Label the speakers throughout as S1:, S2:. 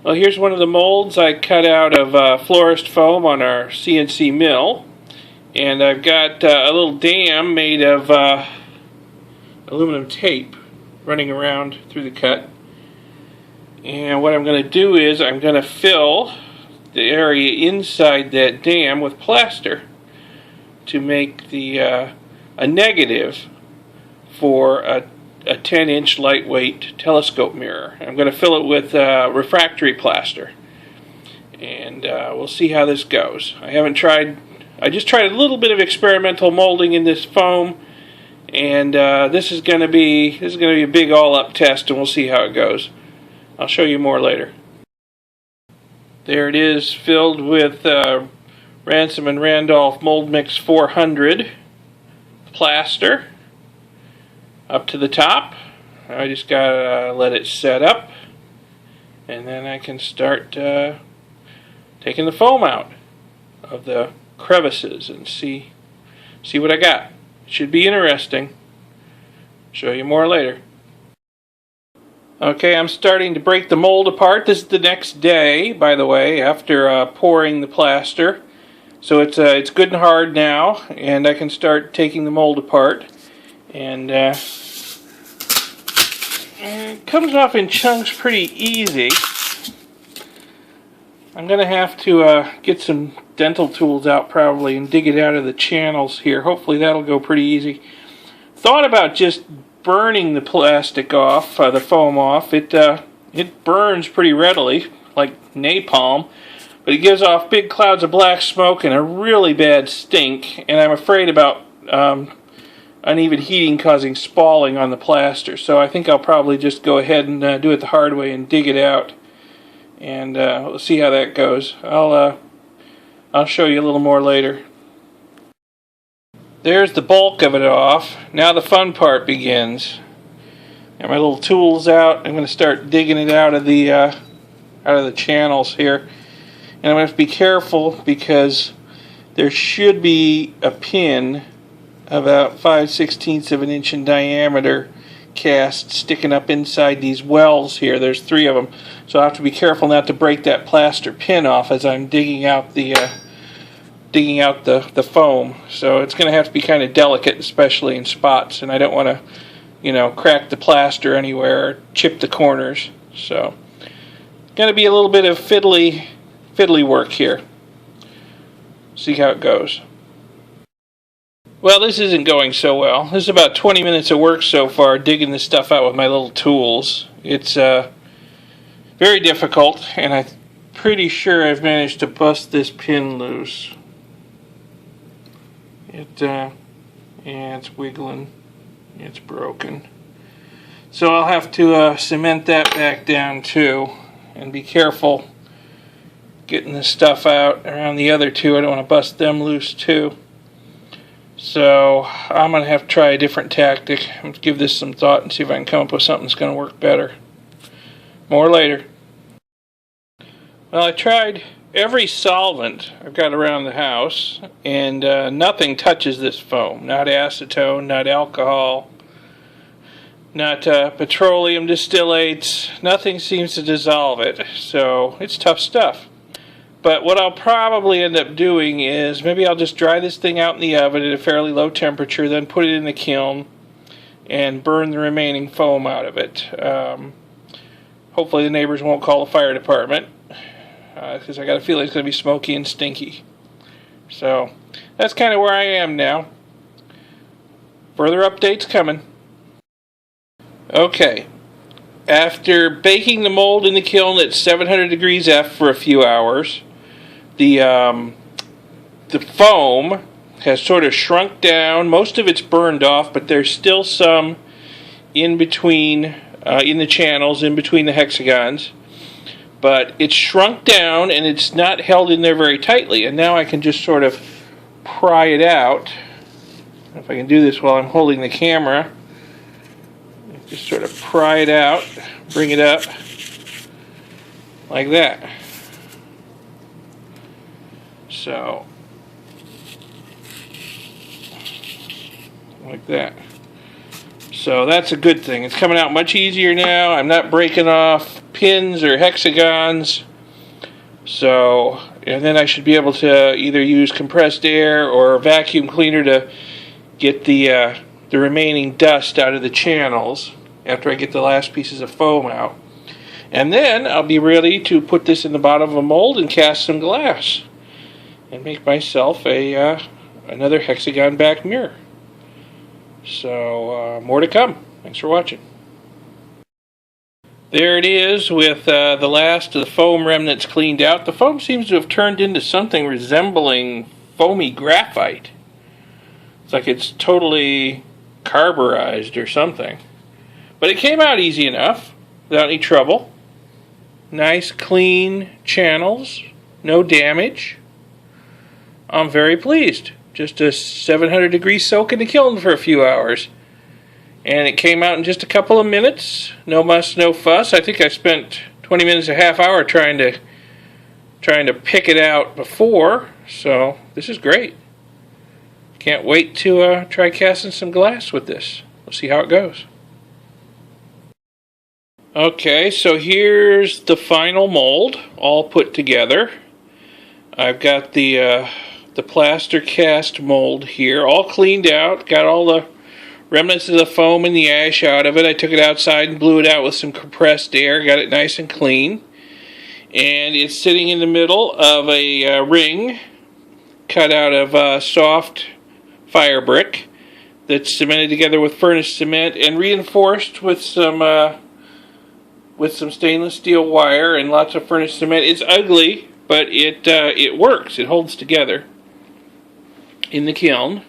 S1: Well, here's one of the molds I cut out of florist foam on our CNC mill. And I've got a little dam made of aluminum tape running around through the cut. And what I'm going to do is I'm going to fill the area inside that dam with plaster to make the a negative for a 10-inch lightweight telescope mirror. I'm going to fill it with refractory plaster, and we'll see how this goes. I just tried a little bit of experimental molding in this foam, and this is going to be a big all-up test, and we'll see how it goes. I'll show you more later. There it is, filled with Ransom & Randolph Mold Mix 400 plaster up to the top. I just gotta let it set up, and then I can start taking the foam out of the crevices and see what I got. It should be interesting. Show you more later. Okay, I'm starting to break the mold apart. This is the next day, by the way, after pouring the plaster. So it's good and hard now, and I can start taking the mold apart. And it comes off in chunks pretty easy. I'm going to have to get some dental tools out probably and dig it out of the channels here. Hopefully that'll go pretty easy. Thought about just burning the plastic off, the foam off. It burns pretty readily, like napalm, but it gives off big clouds of black smoke and a really bad stink, and I'm afraid about uneven heating causing spalling on the plaster. So I think I'll probably just go ahead and do it the hard way and dig it out, and we'll see how that goes. I'll show you a little more later. There's the bulk of it off. Now the fun part begins. Got my little tools out. I'm going to start digging it out of the channels here, and I'm going to have to be careful because there should be a pin about 5/16 of an inch in diameter cast sticking up inside these wells here. There's 3 of them, so I have to be careful not to break that plaster pin off as I'm digging out the foam. So it's going to have to be kind of delicate, especially in spots, and I don't want to, crack the plaster anywhere or chip the corners. So going to be a little bit of fiddly work here. See how it goes. Well, this isn't going so well. This is about 20 minutes of work so far, digging this stuff out with my little tools. It's very difficult, and I'm pretty sure I've managed to bust this pin loose. Yeah, it's wiggling. It's broken. So I'll have to cement that back down too, and be careful getting this stuff out around the other 2. I don't want to bust them loose too. So I'm going to have to try a different tactic. I'm going to give this some thought and see if I can come up with something that's going to work better. More later. Well, I tried every solvent I've got around the house, and nothing touches this foam. Not acetone, not alcohol, not petroleum distillates. Nothing seems to dissolve it, so it's tough stuff. But what I'll probably end up doing is maybe I'll just dry this thing out in the oven at a fairly low temperature, then put it in the kiln and burn the remaining foam out of it. Hopefully the neighbors won't call the fire department, because I got a feeling it's going to be smoky and stinky. So that's kind of where I am now. Further updates coming. Okay. After baking the mold in the kiln at 700 degrees F for a few hours, the foam has sort of shrunk down. Most of it's burned off, but there's still some in between, in the channels, in between the hexagons. But it's shrunk down, and it's not held in there very tightly. And now I can just sort of pry it out. If I can do this while I'm holding the camera. Just sort of pry it out, bring it up, like that. So, like that. So that's a good thing. It's coming out much easier now. I'm not breaking off pins or hexagons. So, and then I should be able to either use compressed air or a vacuum cleaner to get the remaining dust out of the channels after I get the last pieces of foam out. And then I'll be ready to put this in the bottom of a mold and cast some glass and make myself another hexagon back mirror. So more to come. Thanks for watching. There it is with the last of the foam remnants cleaned out. The foam seems to have turned into something resembling foamy graphite. It's like it's totally carburized or something. But it came out easy enough, without any trouble. Nice clean channels, no damage. I'm very pleased. Just a 700-degree soak in the kiln for a few hours. And it came out in just a couple of minutes. No muss, no fuss. I think I spent 20 minutes, a half hour trying to pick it out before. So this is great. Can't wait to try casting some glass with this. We'll see how it goes. Okay, so here's the final mold all put together. I've got the plaster cast mold here all cleaned out. Got all the remnants of the foam and the ash out of it. I took it outside and blew it out with some compressed air. Got it nice and clean. And it's sitting in the middle of a ring cut out of soft fire brick that's cemented together with furnace cement and reinforced with some stainless steel wire and lots of furnace cement. It's ugly, but it works. It holds together in the kiln.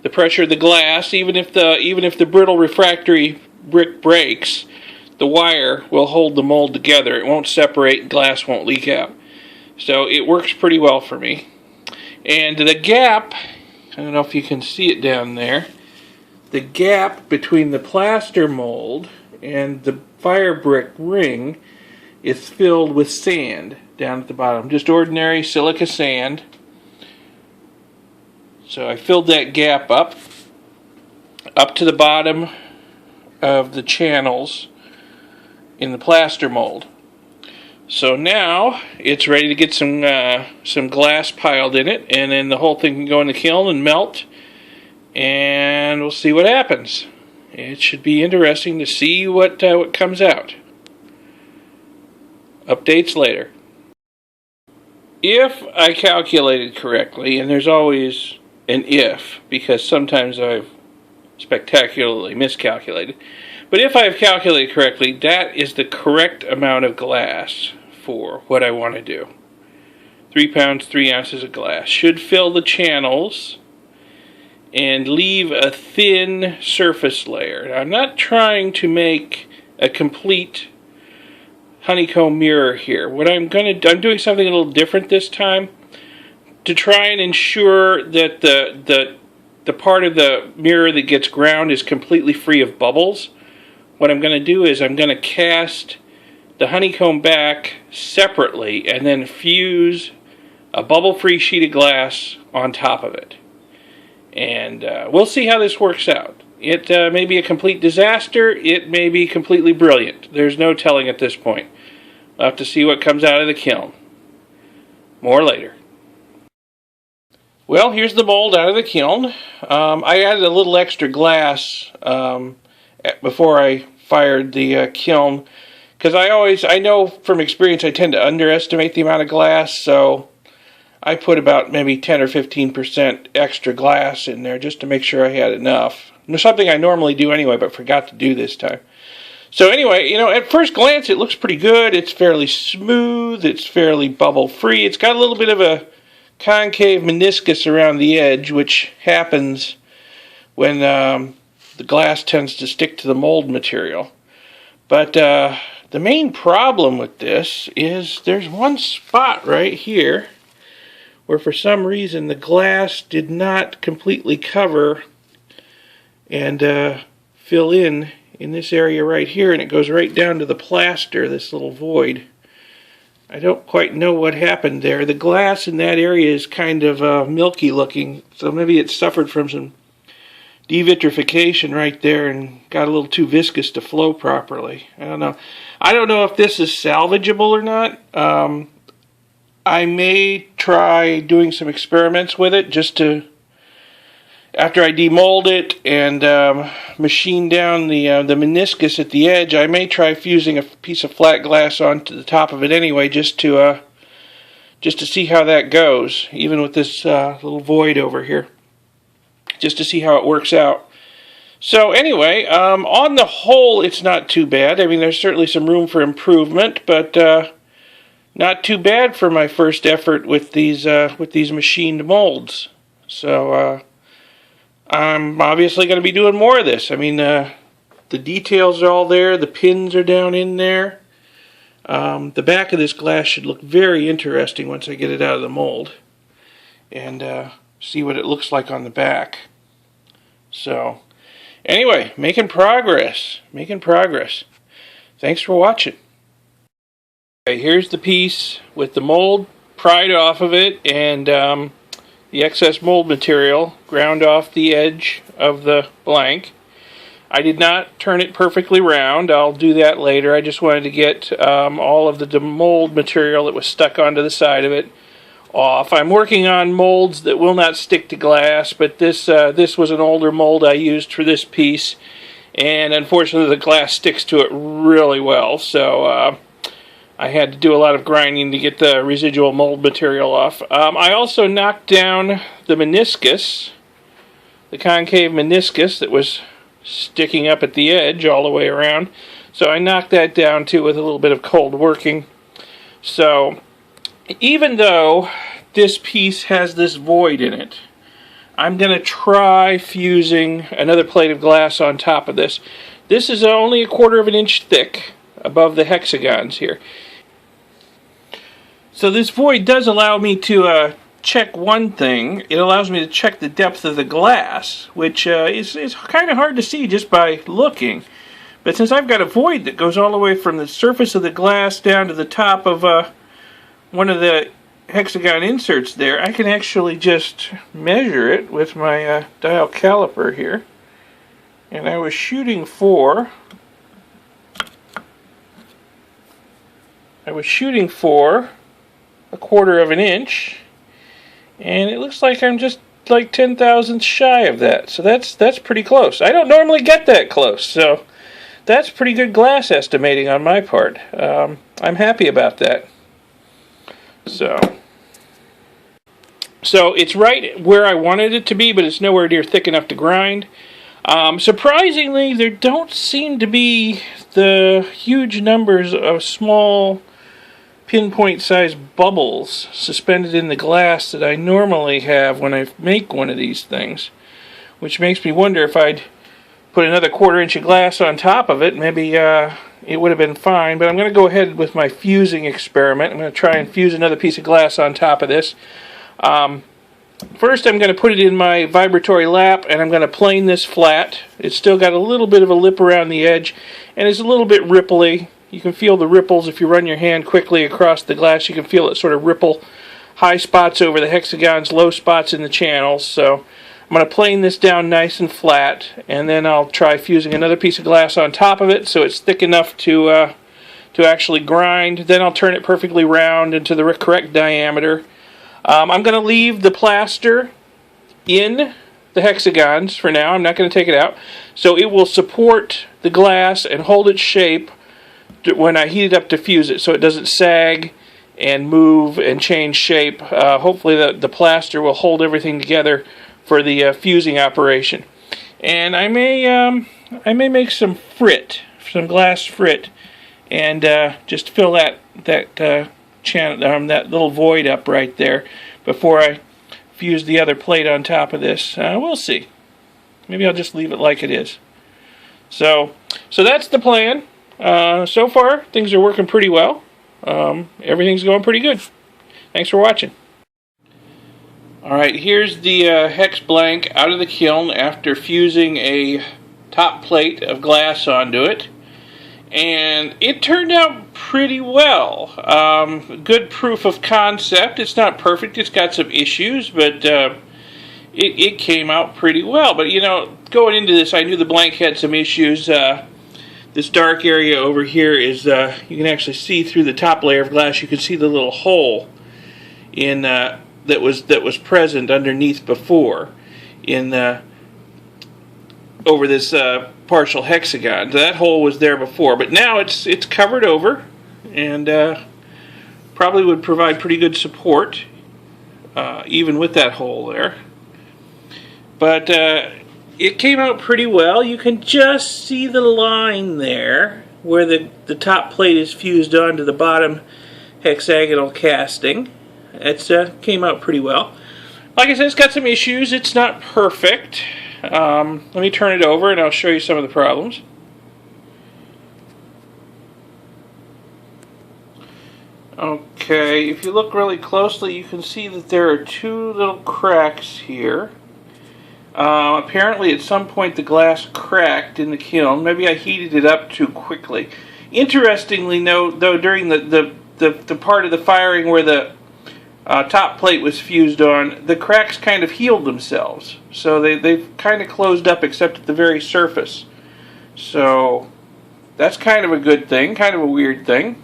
S1: The pressure of the glass, even if the brittle refractory brick breaks, the wire will hold the mold together. It won't separate, glass won't leak out. So it works pretty well for me. And the gap, I don't know if you can see it down there, the gap between the plaster mold and the fire brick ring is filled with sand down at the bottom. Just ordinary silica sand. So I filled that gap up to the bottom of the channels in the plaster mold. So now it's ready to get some glass piled in it, and then the whole thing can go in the kiln and melt, and we'll see what happens. It should be interesting to see what comes out. Updates later. If I calculated correctly, and there's always an if, because sometimes I've spectacularly miscalculated, but if I've calculated correctly, that is the correct amount of glass for what I want to do. 3 pounds, 3 ounces of glass. Should fill the channels and leave a thin surface layer. Now, I'm not trying to make a complete honeycomb mirror here. What I'm doing something a little different this time to try and ensure that the part of the mirror that gets ground is completely free of bubbles. What I'm going to do is I'm going to cast the honeycomb back separately and then fuse a bubble-free sheet of glass on top of it. And we'll see how this works out. It may be a complete disaster. It may be completely brilliant. There's no telling at this point. We'll have to see what comes out of the kiln. More later. Well, here's the mold out of the kiln. I added a little extra glass before I fired the kiln, because I know from experience I tend to underestimate the amount of glass, so I put about maybe 10 or 15% extra glass in there just to make sure I had enough. It's something I normally do anyway, but forgot to do this time. So anyway, at first glance it looks pretty good. It's fairly smooth. It's fairly bubble-free. It's got a little bit of a concave meniscus around the edge, which happens when the glass tends to stick to the mold material. But the main problem with this is there's one spot right here where for some reason the glass did not completely cover and fill in this area right here, and it goes right down to the plaster, this little void. I don't quite know what happened there. The glass in that area is kind of milky looking, so maybe it suffered from some devitrification right there and got a little too viscous to flow properly. I don't know. I don't know if this is salvageable or not. I may try doing some experiments with it just to, after I demold it and machine down the meniscus at the edge, I may try fusing a piece of flat glass onto the top of it anyway, just to see how that goes, even with this little void over here, just to see how it works out. So anyway, on the whole, it's not too bad. I mean, there's certainly some room for improvement, but not too bad for my first effort with these machined molds. So I'm obviously going to be doing more of this. I mean, the details are all there. The pins are down in there. The back of this glass should look very interesting once I get it out of the mold and see what it looks like on the back. So anyway, making progress. Thanks for watching. Okay, here's the piece with the mold pried off of it and the excess mold material ground off the edge of the blank. I did not turn it perfectly round. I'll do that later. I just wanted to get all of the mold material that was stuck onto the side of it off. I'm working on molds that will not stick to glass, but this was an older mold I used for this piece, and unfortunately the glass sticks to it really well, so I had to do a lot of grinding to get the residual mold material off. I also knocked down the meniscus, the concave meniscus that was sticking up at the edge all the way around. So I knocked that down too with a little bit of cold working. So even though this piece has this void in it, I'm going to try fusing another plate of glass on top of this. This is only 1/4 of an inch thick above the hexagons here. So this void does allow me to check one thing. It allows me to check the depth of the glass, which is kind of hard to see just by looking. But since I've got a void that goes all the way from the surface of the glass down to the top of one of the hexagon inserts there, I can actually just measure it with my dial caliper here. And I was shooting for 1/4 of an inch, and it looks like I'm just like 10,000ths shy of that. So that's pretty close. I don't normally get that close, so that's pretty good glass estimating on my part. I'm happy about that. So it's right where I wanted it to be, but it's nowhere near thick enough to grind. Surprisingly, there don't seem to be the huge numbers of small pinpoint-sized bubbles suspended in the glass that I normally have when I make one of these things, which makes me wonder if I'd put another 1/4 inch of glass on top of it, maybe it would have been fine. But I'm going to go ahead with my fusing experiment. I'm going to try and fuse another piece of glass on top of this. First I'm going to put it in my vibratory lap, and I'm going to plane this flat. It's still got a little bit of a lip around the edge, and it's a little bit ripply. You can feel the ripples if you run your hand quickly across the glass. You can feel it sort of ripple, high spots over the hexagons, low spots in the channels. So I'm going to plane this down nice and flat, and then I'll try fusing another piece of glass on top of it so it's thick enough to actually grind. Then I'll turn it perfectly round into the correct diameter. I'm going to leave the plaster in the hexagons for now. I'm not going to take it out. So it will support the glass and hold its shape when I heat it up to fuse it, so it doesn't sag and move and change shape. Hopefully the plaster will hold everything together for the fusing operation. And I may make some glass frit, and just fill that little void up right there before I fuse the other plate on top of this. We'll see. Maybe I'll just leave it like it is. So that's the plan. So far, things are working pretty well. Everything's going pretty good. Thanks for watching. Alright, here's the hex blank out of the kiln after fusing a top plate of glass onto it. And it turned out pretty well. Good proof of concept. It's not perfect. It's got some issues, but it came out pretty well. But, you know, going into this, I knew the blank had some issues. This dark area over here is, you can actually see through the top layer of glass. You can see the little hole in that was present underneath before in over this partial hexagon. That hole was there before, but now it's covered over, and probably would provide pretty good support even with that hole there. But it came out pretty well. You can just see the line there where the top plate is fused onto the bottom hexagonal casting. It came out pretty well. Like I said, it's got some issues. It's not perfect. Let me turn it over and I'll show you some of the problems. Okay, if you look really closely, you can see that there are two little cracks here. Apparently at some point the glass cracked in the kiln. Maybe I heated it up too quickly. Interestingly, though, during the part of the firing where the top plate was fused on, the cracks kind of healed themselves. So they've kind of closed up except at the very surface. So that's kind of a good thing, kind of a weird thing.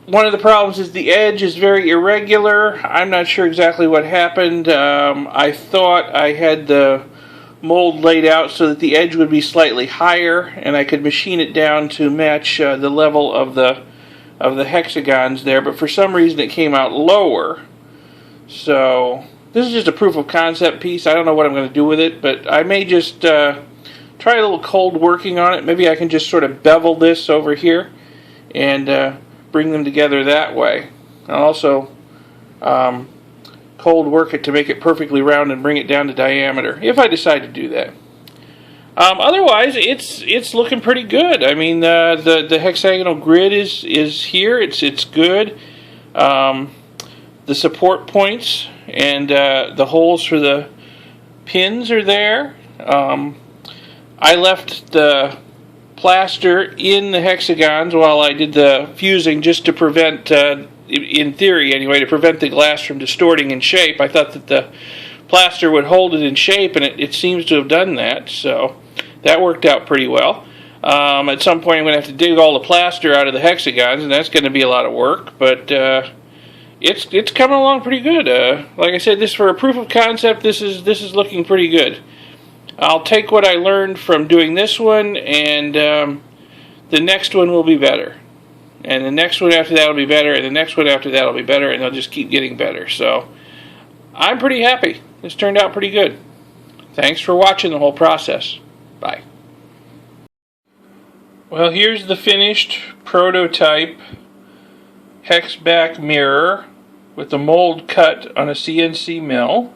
S1: One of the problems is the edge is very irregular. I'm not sure exactly what happened. I thought I had the mold laid out so that the edge would be slightly higher and I could machine it down to match the level of the hexagons there, but for some reason it came out lower. So this is just a proof of concept piece. I don't know what I'm going to do with it, but I may just try a little cold working on it. Maybe I can just sort of bevel this over here and bring them together that way. I'll also cold work it to make it perfectly round and bring it down to diameter, if I decide to do that. Otherwise, it's looking pretty good. I mean, the hexagonal grid is here. It's good. The support points and the holes for the pins are there. I left the plaster in the hexagons while I did the fusing, just to prevent, in theory anyway, to prevent the glass from distorting in shape. I thought that the plaster would hold it in shape, and it seems to have done that, so that worked out pretty well. At some point I'm going to have to dig all the plaster out of the hexagons, and that's going to be a lot of work, but it's coming along pretty good. Like I said, this for a proof of concept, this is looking pretty good. I'll take what I learned from doing this one, and the next one will be better. And the next one after that will be better, and the next one after that will be better, and they'll just keep getting better. So I'm pretty happy. This turned out pretty good. Thanks for watching the whole process. Bye. Well, here's the finished prototype hex back mirror with the mold cut on a CNC mill.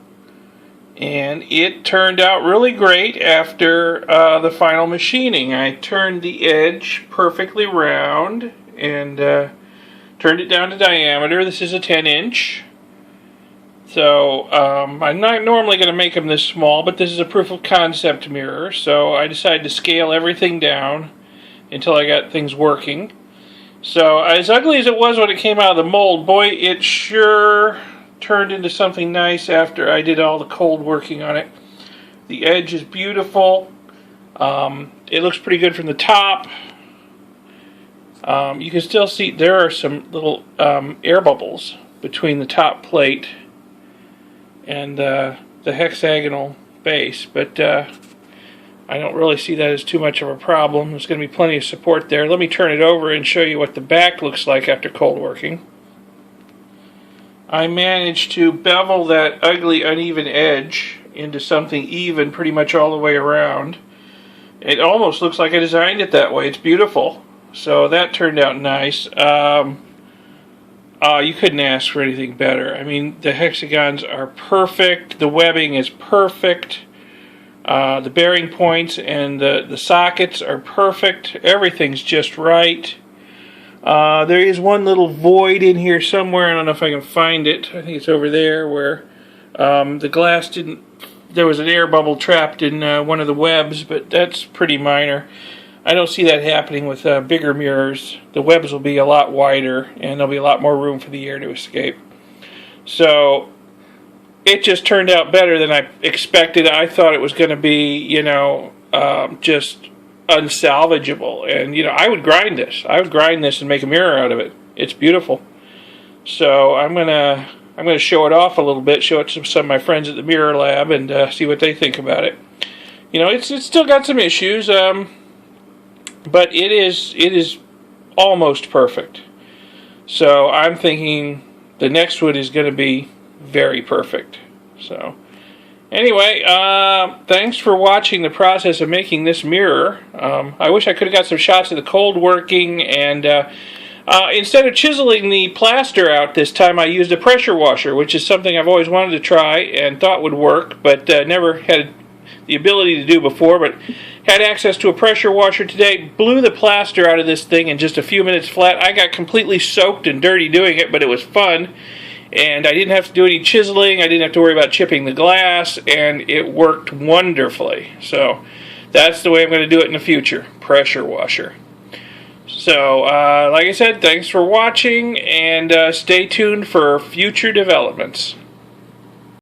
S1: And it turned out really great after the final machining. I turned the edge perfectly round and turned it down to diameter. This is a 10-inch. So I'm not normally going to make them this small, but this is a proof of concept mirror. So I decided to scale everything down until I got things working. So as ugly as it was when it came out of the mold, boy, it sure turned into something nice after I did all the cold working on it. The edge is beautiful. It looks pretty good from the top. You can still see there are some little air bubbles between the top plate and the hexagonal base, but I don't really see that as too much of a problem. There's going to be plenty of support there. Let me turn it over and show you what the back looks like after cold working. I managed to bevel that ugly uneven edge into something even pretty much all the way around. It almost looks like I designed it that way. It's beautiful. So that turned out nice. You couldn't ask for anything better. I mean, the hexagons are perfect. The webbing is perfect. The bearing points and the sockets are perfect. Everything's just right. There is one little void in here somewhere. I don't know if I can find it. I think it's over there where the glass didn't... There was an air bubble trapped in one of the webs, but that's pretty minor. I don't see that happening with bigger mirrors. The webs will be a lot wider, and there'll be a lot more room for the air to escape. So it just turned out better than I expected. I thought it was going to be, just unsalvageable. And, I would grind this. I would grind this and make a mirror out of it. It's beautiful. So I'm gonna show it off a little bit, show it to some of my friends at the Mirror Lab, and see what they think about it. It's still got some issues, but it is almost perfect. So I'm thinking the next one is going to be very perfect. So anyway, thanks for watching the process of making this mirror. I wish I could have got some shots of the cold working, and instead of chiseling the plaster out this time, I used a pressure washer, which is something I've always wanted to try and thought would work, but never had the ability to do before, but had access to a pressure washer today. Blew the plaster out of this thing in just a few minutes flat. I got completely soaked and dirty doing it, but it was fun, and I didn't have to do any chiseling. I didn't have to worry about chipping the glass, and it worked wonderfully. So that's the way I'm going to do it in the future, pressure washer. So, like I said, thanks for watching, and stay tuned for future developments.